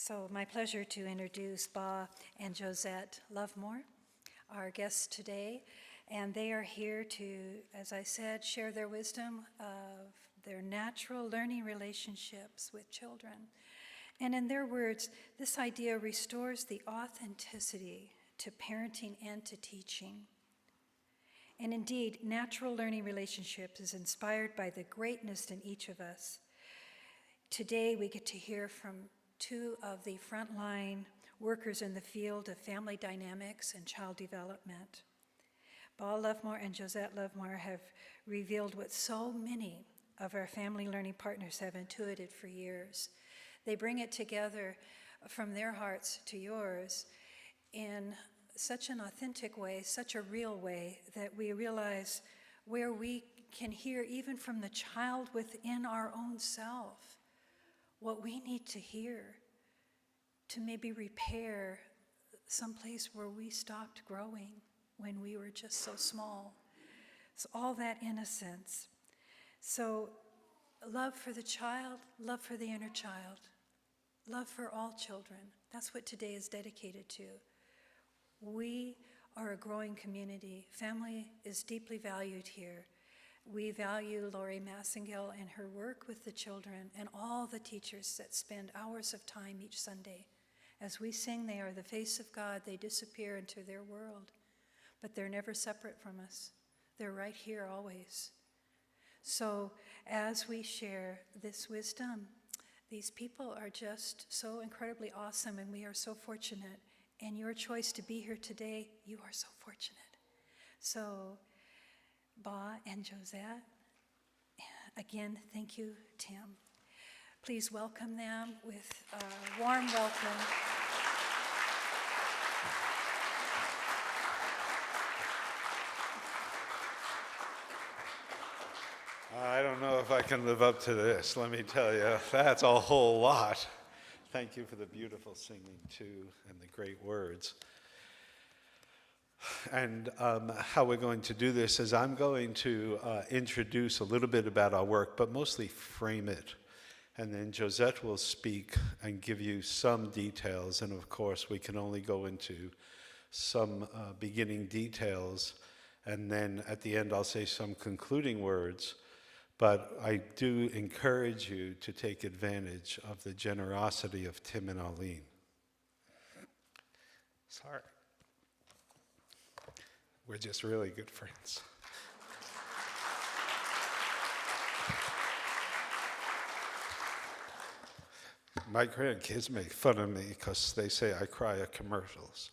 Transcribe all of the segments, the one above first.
So my pleasure to introduce Ba and Josette Luvmour, our guests today. And they are here to, as I said, share their wisdom of their natural learning relationships with children. And in their words, this idea restores the authenticity to parenting and to teaching. And indeed, natural learning relationships is inspired by the greatness in each of us. Today, we get to hear from two of the frontline workers in the field of family dynamics and child development. Ba Luvmour and Josette Luvmour have revealed what so many of our family learning partners have intuited for years. They bring it together from their hearts to yours in such an authentic way, such a real way, that we realize where we can hear even from the child within our own self what we need to hear to maybe repair someplace where we stopped growing when we were just so small. So all that innocence. So love for the child, love for the inner child, love for all children. That's what today is dedicated to. We are a growing community. Family is deeply valued here. We value Lori Massengale and her work with the children and all the teachers that spend hours of time each Sunday. As we sing, they are the face of God. They disappear into their world, but they're never separate from us. They're right here always. So as we share this wisdom, these people are just so incredibly awesome, and we are so fortunate. And your choice to be here today, you are so fortunate. So, Ba and Josette, again, thank you, Tim. Please welcome them with a warm welcome. I don't know if I can live up to this, let me tell you. That's a whole lot. Thank you for the beautiful singing, too, and the great words. And how we're going to do this is I'm going to introduce a little bit about our work, but mostly frame it. And then Josette will speak and give you some details. And of course, we can only go into some beginning details. And then at the end, I'll say some concluding words. But I do encourage you to take advantage of the generosity of Tim and Arlene. Sorry. We're just really good friends. My grandkids make fun of me because they say I cry at commercials.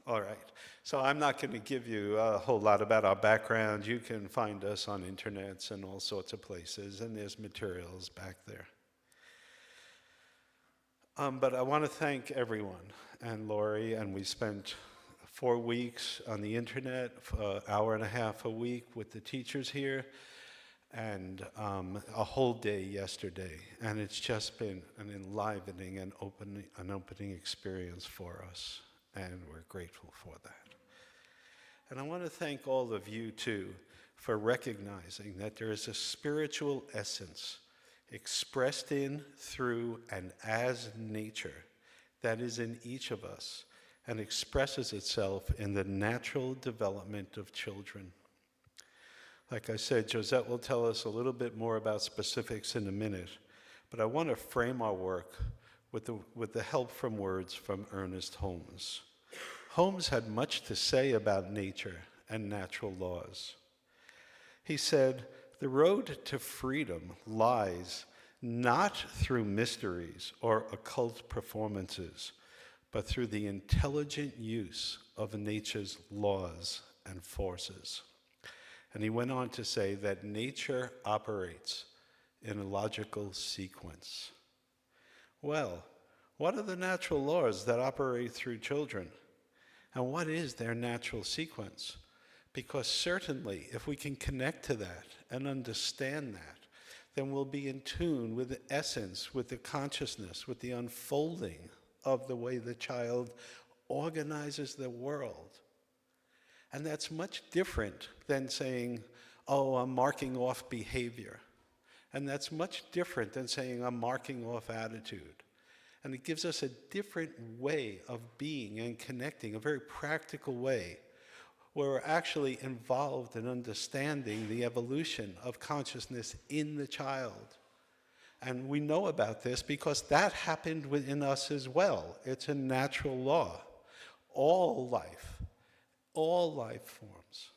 All right, so I'm not going to give you a whole lot about our background. You can find us on internets and all sorts of places, and there's materials back there. But I want to thank everyone and Lori, and we spent 4 weeks on the internet, an hour and a half a week with the teachers here, and a whole day yesterday. And it's just been an enlivening and opening experience for us, and we're grateful for that. And I want to thank all of you, too, for recognizing that there is a spiritual essence expressed in, through, and as nature that is in each of us and expresses itself in the natural development of children. Like I said, Josette will tell us a little bit more about specifics in a minute, but I want to frame our work with the help from words from Ernest Holmes. Holmes had much to say about nature and natural laws. He said, "The road to freedom lies not through mysteries or occult performances, but through the intelligent use of nature's laws and forces." And he went on to say that nature operates in a logical sequence. Well, what are the natural laws that operate through children? And what is their natural sequence? Because certainly, if we can connect to that and understand that, then we'll be in tune with the essence, with the consciousness, with the unfolding of the way the child organizes the world. And that's much different than saying, oh, I'm marking off behavior. And that's much different than saying I'm marking off attitude. And it gives us a different way of being and connecting, a very practical way, where we're actually involved in understanding the evolution of consciousness in the child. And we know about this because that happened within us as well. It's a natural law. All life forms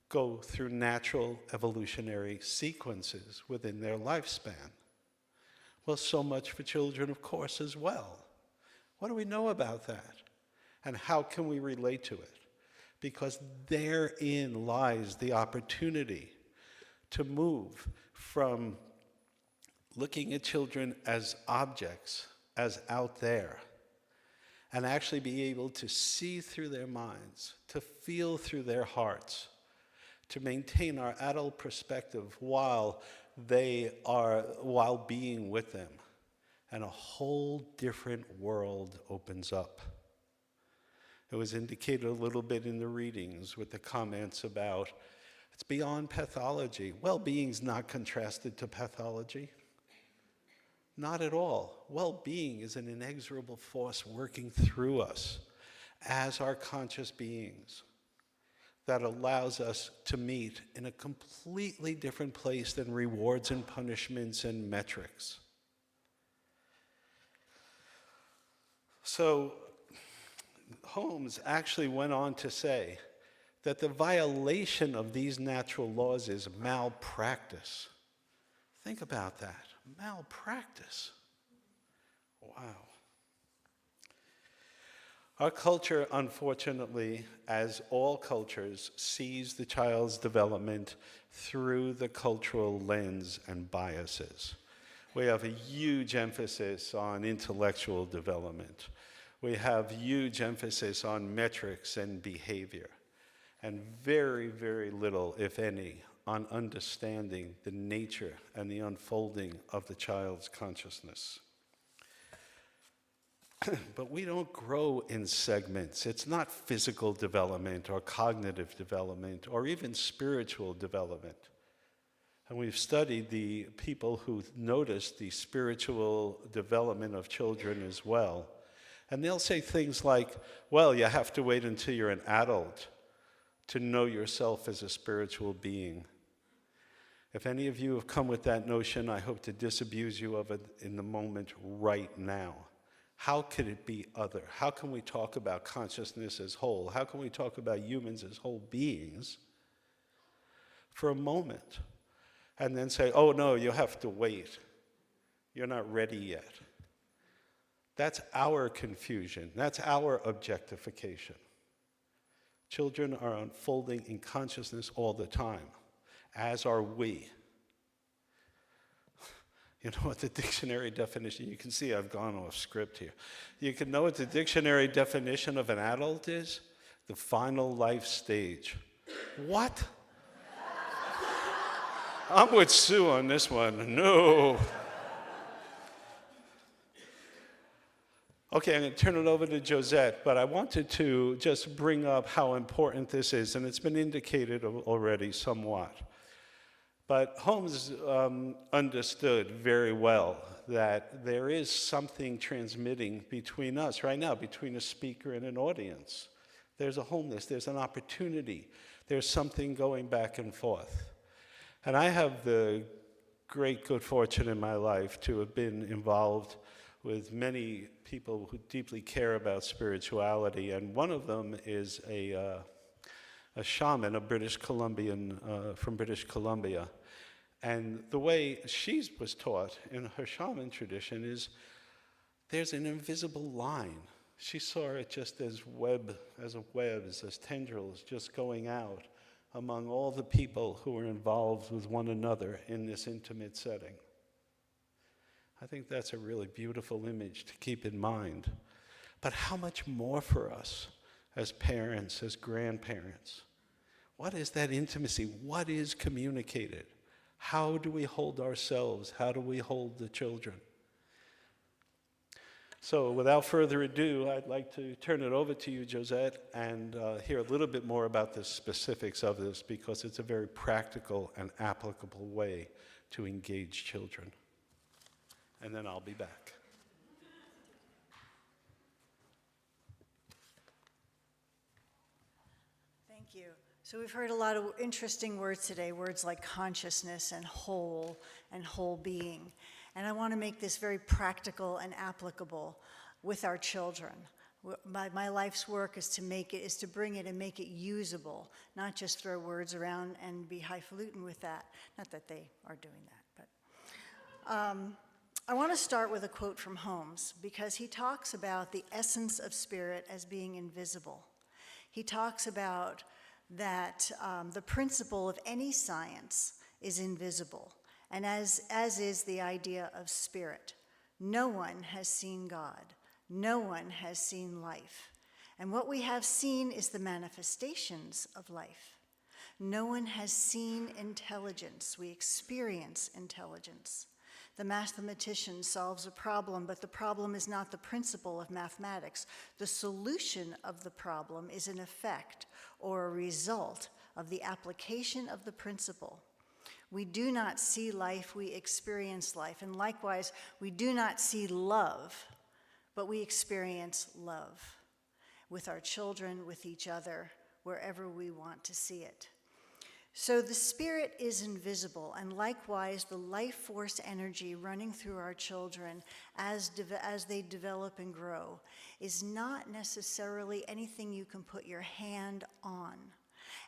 go through natural evolutionary sequences within their lifespan. Well, so much for children, of course, as well. What do we know about that? And how can we relate to it? Because therein lies the opportunity to move from looking at children as objects, as out there, and actually be able to see through their minds, to feel through their hearts, to maintain our adult perspective while being with them. And a whole different world opens up. It was indicated a little bit in the readings with the comments about it's beyond pathology. Well-being's not contrasted to pathology. Not at all. Well-being is an inexorable force working through us as our conscious beings that allows us to meet in a completely different place than rewards and punishments and metrics. So Holmes actually went on to say that the violation of these natural laws is malpractice. Think about that. Malpractice. Wow. Our culture, unfortunately, as all cultures, sees the child's development through the cultural lens and biases. We have a huge emphasis on intellectual development. We have huge emphasis on metrics and behavior, and very, very little, if any, on understanding the nature and the unfolding of the child's consciousness. But we don't grow in segments. It's not physical development or cognitive development or even spiritual development. And we've studied the people who noticed the spiritual development of children as well. And they'll say things like, well, you have to wait until you're an adult to know yourself as a spiritual being. If any of you have come with that notion, I hope to disabuse you of it in the moment right now. How could it be other? How can we talk about consciousness as whole? How can we talk about humans as whole beings for a moment and then say, oh no, you have to wait. You're not ready yet. That's our confusion. That's our objectification. Children are unfolding in consciousness all the time, as are we. You know what the dictionary definition, you can see I've gone off script here. You can know what the dictionary definition of an adult is? The final life stage. What? I'm with Sue on this one. No. Okay, I'm going to turn it over to Josette, but I wanted to just bring up how important this is, and it's been indicated already somewhat. But Holmes understood very well that there is something transmitting between us right now, between a speaker and an audience. There's a wholeness, there's an opportunity, there's something going back and forth. And I have the great good fortune in my life to have been involved with many people who deeply care about spirituality, and one of them is a shaman, a British Columbian, from British Columbia. And the way she was taught in her shaman tradition is there's an invisible line. She saw it just as webs, as tendrils just going out among all the people who were involved with one another in this intimate setting. I think that's a really beautiful image to keep in mind. But how much more for us as parents, as grandparents? What is that intimacy? What is communicated? How do we hold ourselves? How do we hold the children? So without further ado, I'd like to turn it over to you, Josette, and hear a little bit more about the specifics of this, because it's a very practical and applicable way to engage children. And then I'll be back. Thank you. So we've heard a lot of interesting words today, words like consciousness and whole being. And I want to make this very practical and applicable with our children. My life's work is to bring it and make it usable, not just throw words around and be highfalutin with that. Not that they are doing that, but I want to start with a quote from Holmes, because he talks about the essence of spirit as being invisible. He talks about that the principle of any science is invisible, and as is the idea of spirit. No one has seen God. No one has seen life. And what we have seen is the manifestations of life. No one has seen intelligence. We experience intelligence. The mathematician solves a problem, but the problem is not the principle of mathematics. The solution of the problem is an effect or a result of the application of the principle. We do not see life, we experience life. And likewise, we do not see love, but we experience love with our children, with each other, wherever we want to see it. So the spirit is invisible, and likewise the life force energy running through our children as they develop and grow is not necessarily anything you can put your hand on.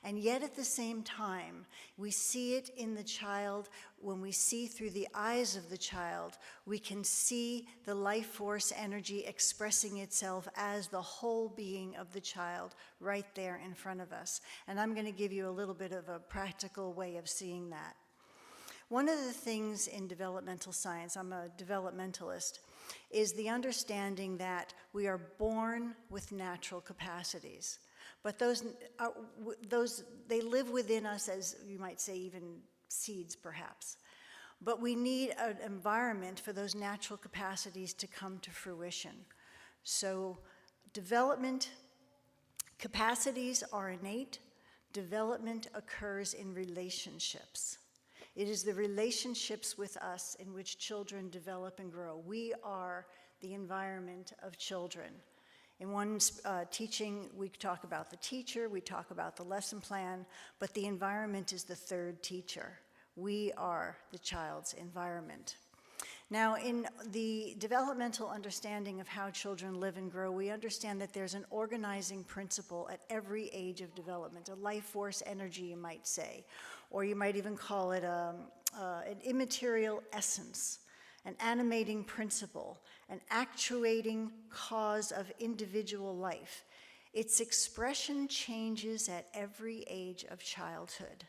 And yet at the same time, we see it in the child. When we see through the eyes of the child, we can see the life force energy expressing itself as the whole being of the child right there in front of us. And I'm going to give you a little bit of a practical way of seeing that. One of the things in developmental science, I'm a developmentalist, is the understanding that we are born with natural capacities. But those they live within us, as you might say, even seeds perhaps. But we need an environment for those natural capacities to come to fruition. So development capacities are innate. Development occurs in relationships. It is the relationships with us in which children develop and grow. We are the environment of children. In one teaching, we talk about the teacher, we talk about the lesson plan, but the environment is the third teacher. We are the child's environment. Now, in the developmental understanding of how children live and grow, we understand that there's an organizing principle at every age of development, a life force energy, you might say, or you might even call it an immaterial essence, an animating principle, an actuating cause of individual life. Its expression changes at every age of childhood.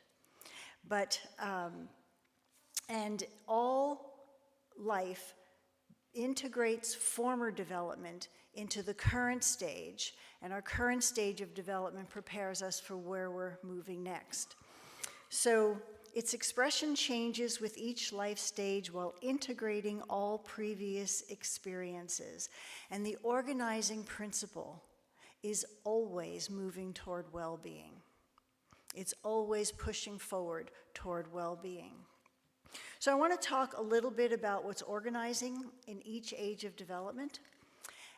And all life integrates former development into the current stage, and our current stage of development prepares us for where we're moving next. So its expression changes with each life stage while integrating all previous experiences. And the organizing principle is always moving toward well-being. It's always pushing forward toward well-being. So I want to talk a little bit about what's organizing in each age of development.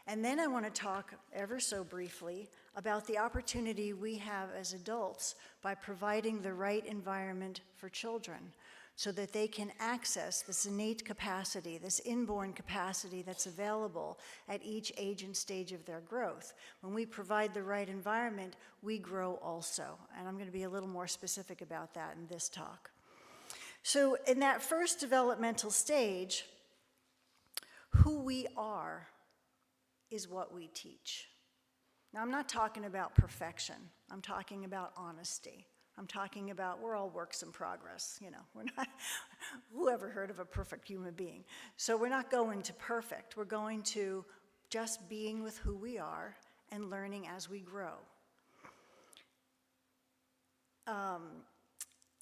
And then I want to talk ever so briefly about the opportunity we have as adults by providing the right environment for children so that they can access this innate capacity, this inborn capacity that's available at each age and stage of their growth. When we provide the right environment, we grow also. And I'm going to be a little more specific about that in this talk. So in that first developmental stage, who we are is what we teach. Now, I'm not talking about perfection. I'm talking about honesty. I'm talking about we're all works in progress. You know, we're not, who ever heard of a perfect human being? So we're not going to perfect. We're going to just being with who we are and learning as we grow.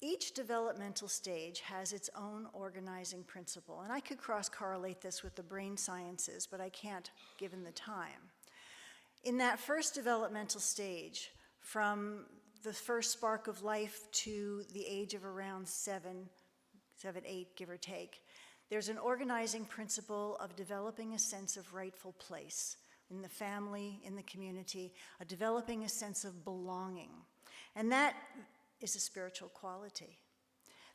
Each developmental stage has its own organizing principle, and I could cross-correlate this with the brain sciences, but I can't given the time. In that first developmental stage, from the first spark of life to the age of around 7, 8, give or take, there's an organizing principle of developing a sense of rightful place in the family, in the community, developing a sense of belonging. And that is a spiritual quality.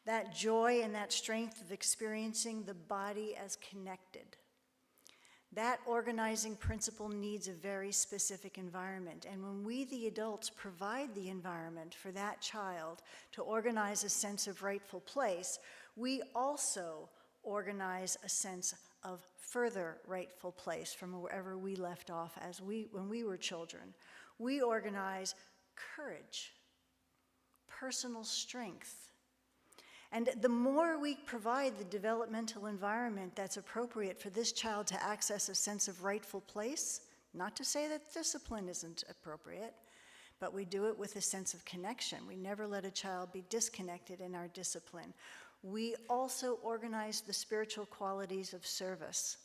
That joy and that strength of experiencing the body as connected. That organizing principle needs a very specific environment. And when we, the adults, provide the environment for that child to organize a sense of rightful place, we also organize a sense of further rightful place from wherever we left off when we were children. We organize courage, personal strength. And the more we provide the developmental environment that's appropriate for this child to access a sense of rightful place, not to say that discipline isn't appropriate, but we do it with a sense of connection. We never let a child be disconnected in our discipline. We also organize the spiritual qualities of service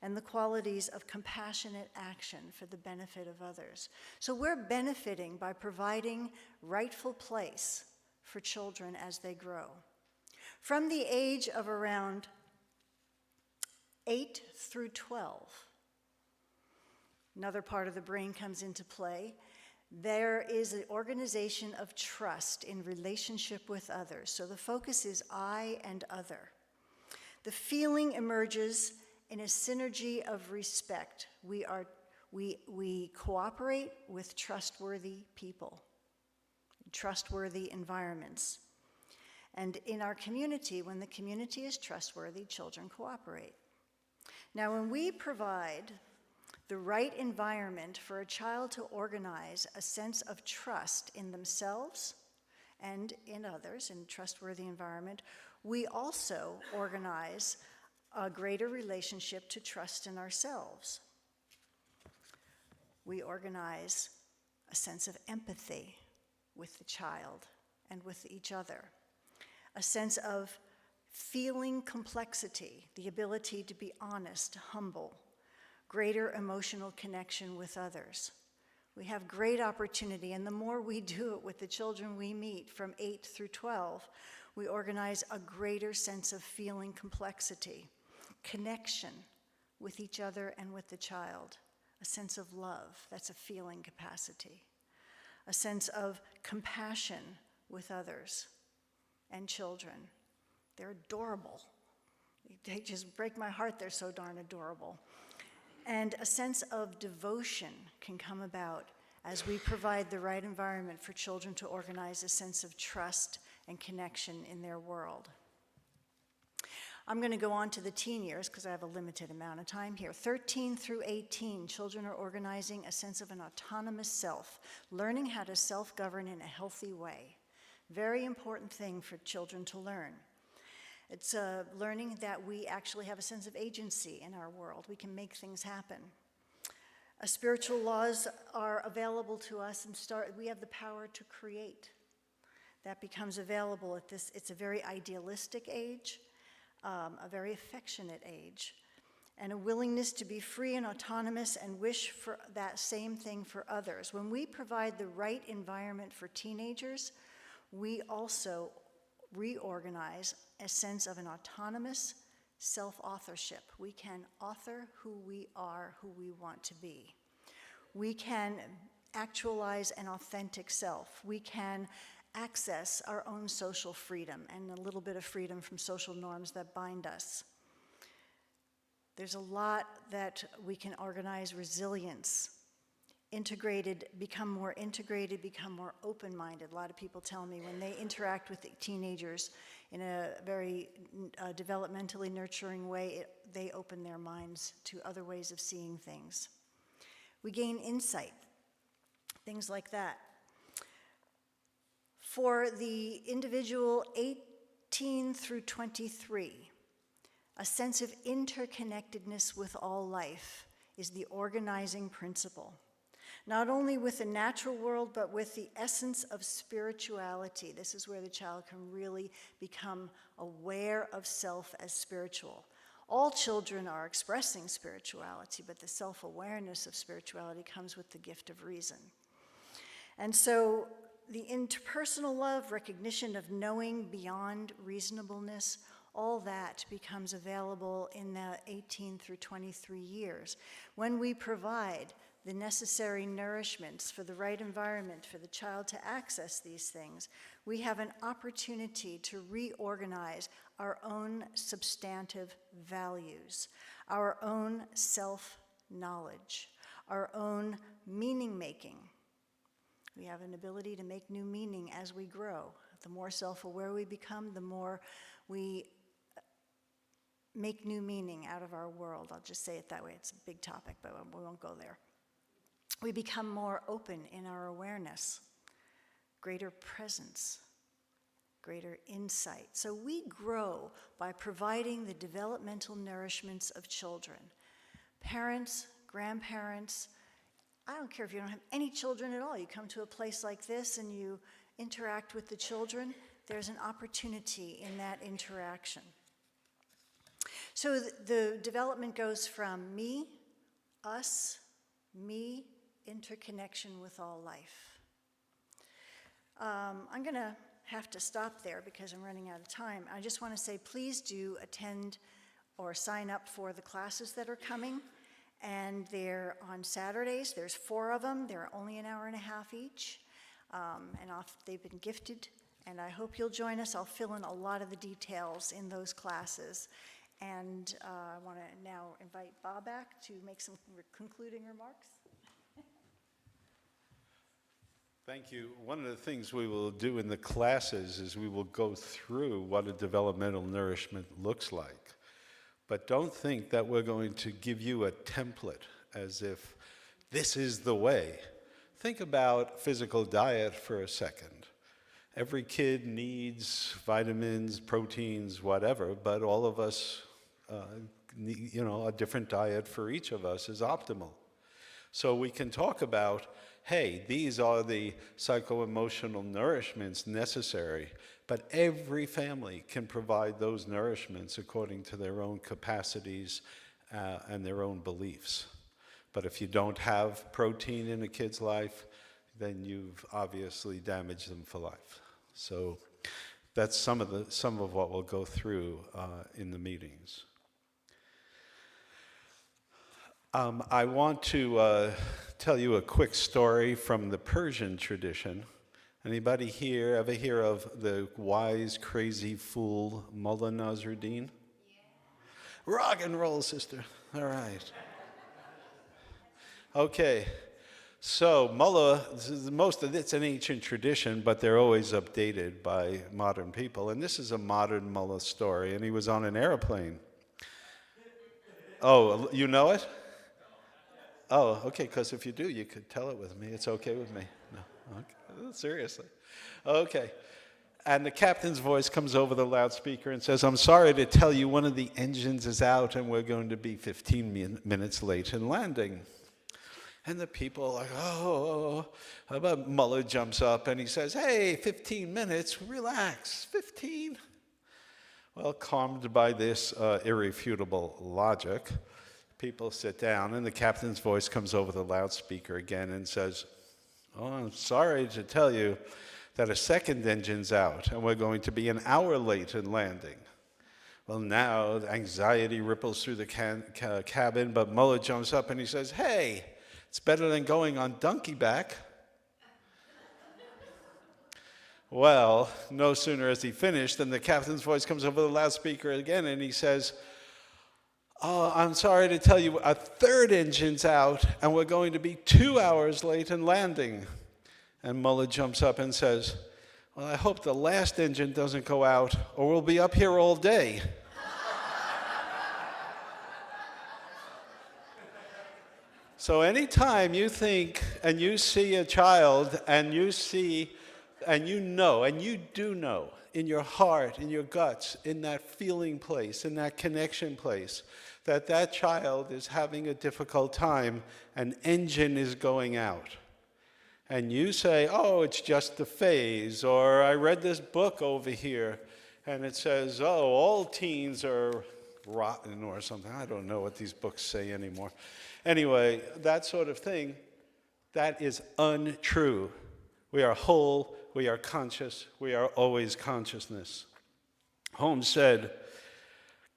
and the qualities of compassionate action for the benefit of others. So we're benefiting by providing rightful place for children as they grow. From the age of around 8 through 12, another part of the brain comes into play. There is an organization of trust in relationship with others. So the focus is I and other. The feeling emerges in a synergy of respect. We cooperate with trustworthy people, trustworthy environments. And in our community, when the community is trustworthy, children cooperate. Now, when we provide the right environment for a child to organize a sense of trust in themselves and in others, in a trustworthy environment, we also organize a greater relationship to trust in ourselves. We organize a sense of empathy with the child and with each other, a sense of feeling complexity, the ability to be honest, humble, greater emotional connection with others. We have great opportunity, and the more we do it with the children we meet from 8 through 12, we organize a greater sense of feeling complexity, connection with each other and with the child, a sense of love, that's a feeling capacity, a sense of compassion with others and children. They're adorable. They just break my heart, they're so darn adorable. And a sense of devotion can come about as we provide the right environment for children to organize a sense of trust and connection in their world. I'm going to go on to the teen years because I have a limited amount of time here. 13 through 18, children are organizing a sense of an autonomous self, learning how to self-govern in a healthy way. Very important thing for children to learn. It's learning that we actually have a sense of agency in our world. We can make things happen. Spiritual laws are available to us, and we have the power to create. That becomes available at this. It's a very idealistic age, a very affectionate age, and a willingness to be free and autonomous and wish for that same thing for others. When we provide the right environment for teenagers, we also reorganize a sense of an autonomous self-authorship. We can author who we are, who we want to be. We can actualize an authentic self. We can access our own social freedom and a little bit of freedom from social norms that bind us. There's a lot that we can organize: resilience, become more open-minded. A lot of people tell me when they interact with the teenagers in a very developmentally nurturing way, they open their minds to other ways of seeing things. We gain insight, things like that. For the individual 18 through 23, a sense of interconnectedness with all life is the organizing principle. not only with the natural world, but with the essence of spirituality. This is where the child can really become aware of self as spiritual. All children are expressing spirituality, but the self-awareness of spirituality comes with the gift of reason. And so the interpersonal love, recognition of knowing beyond reasonableness, all that becomes available in the 18 through 23 years when we provide the necessary nourishments for the right environment for the child to access these things. We have an opportunity to reorganize our own substantive values, our own self-knowledge, our own meaning-making. We have an ability to make new meaning as we grow. The more self-aware we become, the more we make new meaning out of our world. I'll just say it that way. It's a big topic, but we won't go there. We become more open in our awareness, greater presence, greater insight. So we grow by providing the developmental nourishments of children. Parents, grandparents, I don't care if you don't have any children at all. You come to a place like this and you interact with the children, there's an opportunity in that interaction. So the development goes from me, us, me, interconnection with all life. I'm going to have to stop there because I'm running out of time. I just want to say please do attend or sign up for the classes that are coming. And they're on Saturdays. There's 4 of them. They're only an hour and a half each. They've been gifted. And I hope you'll join us. I'll fill in a lot of the details in those classes. And I want to now invite Bob back to make some concluding remarks. Thank you. One of the things we will do in the classes is we will go through what a developmental nourishment looks like. But don't think that we're going to give you a template as if this is the way. Think about physical diet for a second. Every kid needs vitamins, proteins, whatever, but all of us, need, a different diet for each of us is optimal. So we can talk about, hey, these are the psycho-emotional nourishments necessary, but every family can provide those nourishments according to their own capacities and their own beliefs. But if you don't have protein in a kid's life, then you've obviously damaged them for life. So that's some of what we'll go through in the meetings. I want to tell you a quick story from the Persian tradition. Anybody here ever hear of the wise, crazy fool Mullah Nasruddin? Yeah. Rock and roll, sister. All right. Okay. So Mullah, most of it's an ancient tradition, but they're always updated by modern people. And this is a modern Mullah story, and he was on an airplane. Oh, you know it? Oh, okay, because if you do, you could tell it with me. It's okay with me. No, okay. Seriously. Okay. And the captain's voice comes over the loudspeaker and says, I'm sorry to tell you one of the engines is out and we're going to be 15 minutes late in landing. And the people are like, oh. But Mullah jumps up and he says, hey, 15 minutes, relax, 15. Well, calmed by this irrefutable logic, people sit down, and the captain's voice comes over the loudspeaker again and says, oh, I'm sorry to tell you that a second engine's out, and we're going to be an hour late in landing. Well, now the anxiety ripples through the cabin, but Mullah jumps up and he says, hey, it's better than going on donkey back. Well, no sooner has he finished than the captain's voice comes over the loudspeaker again, and he says, oh, I'm sorry to tell you, a third engine's out, and we're going to be 2 hours late in landing. And Mullah jumps up and says, well, I hope the last engine doesn't go out, or we'll be up here all day. So anytime you think and you see a child and you see and you know, and you do know in your heart, in your guts, in that feeling place, in that connection place, that child is having a difficult time, an engine is going out. And you say, oh, it's just a phase, or I read this book over here, and it says, oh, all teens are rotten or something. I don't know what these books say anymore. Anyway, that sort of thing, that is untrue. We are whole, we are conscious, we are always consciousness. Holmes said,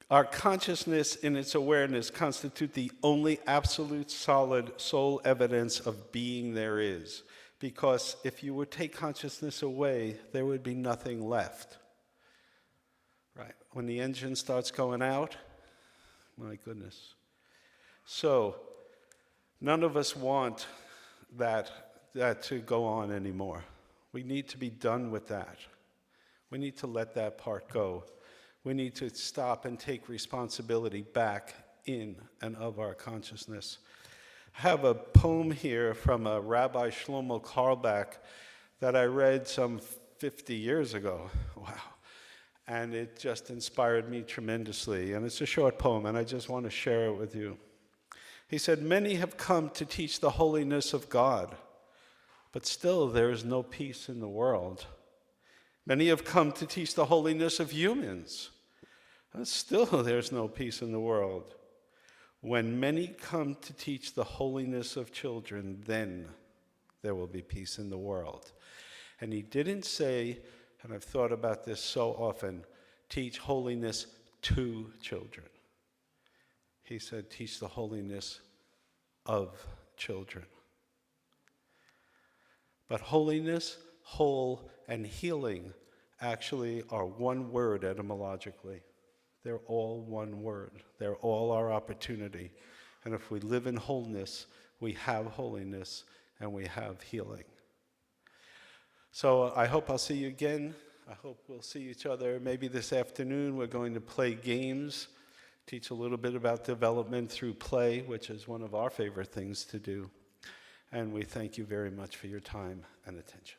our consciousness in its awareness constitute the only absolute solid sole evidence of being there is. Because if you would take consciousness away, there would be nothing left. Right? When the engine starts going out, my goodness. So, none of us want that to go on anymore. We need to be done with that. We need to let that part go. We need to stop and take responsibility back in and of our consciousness. I have a poem here from a Rabbi Shlomo Carlebach that I read some 50 years ago. Wow. And it just inspired me tremendously. And it's a short poem, and I just want to share it with you. He said, many have come to teach the holiness of God, but still there is no peace in the world. Many have come to teach the holiness of humans, but still there's no peace in the world. When many come to teach the holiness of children, then there will be peace in the world. And he didn't say, and I've thought about this so often, teach holiness to children. He said, teach the holiness of children. But holiness, whole, and healing actually are one word etymologically. They're all one word. They're all our opportunity. And if we live in wholeness, we have holiness and we have healing. So I hope I'll see you again. I hope we'll see each other maybe this afternoon. We're going to play games, teach a little bit about development through play, which is one of our favorite things to do. And we thank you very much for your time and attention.